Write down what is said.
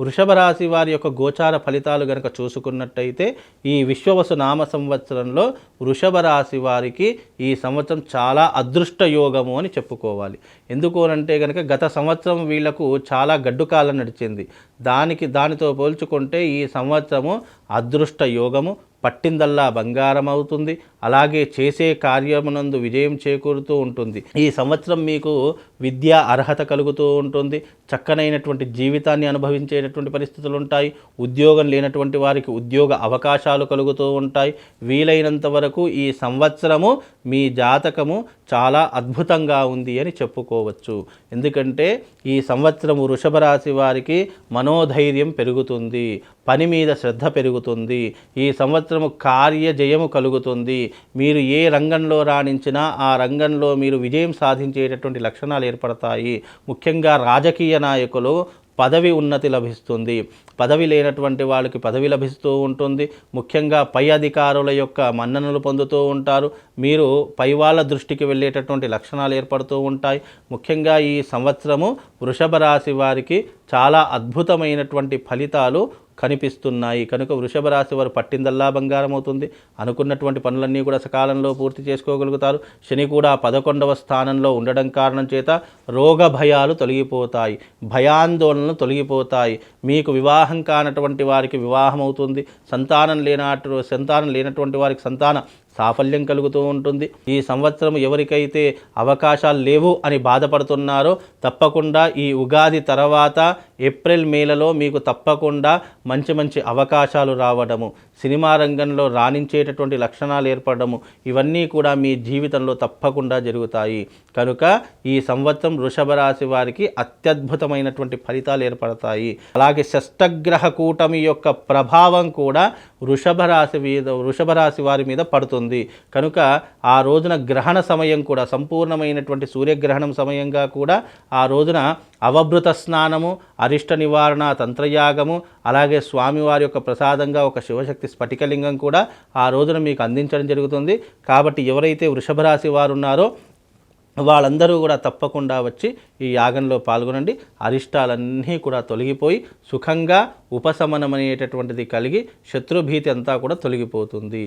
వృషభ రాశి వారి యొక్క గోచార ఫలితాలు గనక చూసుకున్నట్టయితే ఈ విశ్వవసు నామ సంవత్సరంలో వృషభ రాశి వారికి ఈ సంవత్సరం చాలా అదృష్ట యోగము అని చెప్పుకోవాలి. ఎందుకు అంటే గనక గత సంవత్సరం వీళ్లకు చాలా గడ్డు కాలం నడిచింది. దానితో పోల్చుకుంటే ఈ సంవత్సరము అదృష్ట యోగము, పట్టిందల్లా బంగారం అవుతుంది. అలాగే చేసే కార్యమునందు విజయం చేకూరుతూ ఉంటుంది. ఈ సంవత్సరం మీకు విద్యా అర్హత కలుగుతూ ఉంటుంది. చక్కనైనటువంటి జీవితాన్ని అనుభవించేటటువంటి పరిస్థితులు ఉంటాయి. ఉద్యోగం లేనటువంటి వారికి ఉద్యోగ అవకాశాలు కలుగుతూ ఉంటాయి. వీలైనంత వరకు ఈ సంవత్సరము మీ జాతకము చాలా అద్భుతంగా ఉంది అని చెప్పుకోవచ్చు. ఎందుకంటే ఈ సంవత్సరము వృషభ రాశి వారికి మనోధైర్యం పెరుగుతుంది, పని మీద శ్రద్ధ పెరుగుతుంది. ఈ సంవత్సరము కార్యజయము కలుగుతుంది. మీరు ఏ రంగంలో రాణించినా ఆ రంగంలో మీరు విజయం సాధించేటటువంటి లక్షణాలు ఏర్పడతాయి. ముఖ్యంగా రాజకీయ నాయకులు పదవి ఉన్నతి లభిస్తుంది. పదవి లేనటువంటి వాళ్ళకి పదవి లభిస్తూ ఉంటుంది. ముఖ్యంగా పై అధికారుల యొక్క మన్ననలు పొందుతూ ఉంటారు. మీరు పై వాళ్ళ దృష్టికి వెళ్ళేటటువంటి లక్షణాలు ఏర్పడుతూ ఉంటాయి. ముఖ్యంగా ఈ సంవత్సరము వృషభ రాశి వారికి చాలా అద్భుతమైనటువంటి ఫలితాలు కనిపిస్తున్నాయి. కనుక వృషభ రాశి వారు పట్టిందల్లా బంగారం అవుతుంది. అనుకున్నటువంటి పనులన్నీ కూడా సకాలంలో పూర్తి చేసుకోగలుగుతారు. శని కూడా 11వ స్థానంలో ఉండడం కారణం చేత రోగ భయాలు తొలగిపోతాయి, భయాందోళనలు తొలగిపోతాయి. మీకు వివాహం కానటువంటి వారికి వివాహం అవుతుంది. సంతానం లేనటువంటి వారికి సంతాన సాఫల్యం కలుగుతూ ఉంటుంది. ఈ సంవత్సరం ఎవరికైతే అవకాశాలు లేవు అని బాధపడుతున్నారో తప్పకుండా ఈ ఉగాది తర్వాత ఏప్రిల్ మేలలో మీకు తప్పకుండా మంచి అవకాశాలు రావడము, సినిమా రంగంలో రాణించేటటువంటి లక్షణాలు ఏర్పడము, ఇవన్నీ కూడా మీ జీవితంలో తప్పకుండా జరుగుతాయి. కనుక ఈ సంవత్సరం వృషభ రాశి వారికి అత్యద్భుతమైనటువంటి ఫలితాలు ఏర్పడతాయి. అలాగే షష్టగ్రహ కూటమి యొక్క ప్రభావం కూడా వృషభ రాశి వారి మీద పడుతుంది. కనుక ఆ రోజున గ్రహణ సమయం కూడా సంపూర్ణమైనటువంటి సూర్యగ్రహణం సమయంగా కూడా ఆ రోజున అవభృత స్నానము, అరిష్ట నివారణ తంత్రయాగము, అలాగే స్వామివారి యొక్క ప్రసాదంగా ఒక శివశక్తి స్ఫటికలింగం కూడా ఆ రోజున మీకు అందించడం జరుగుతుంది. కాబట్టి ఎవరైతే వృషభ రాశి వారు ఉన్నారో వాళ్ళందరూ కూడా తప్పకుండా వచ్చి ఈ యాగంలో పాల్గొనండి. అరిష్టాలన్నీ కూడా తొలగిపోయి సుఖంగా ఉపశమనం అనేటటువంటిది కలిగి శత్రుభీతి అంతా కూడా తొలగిపోతుంది.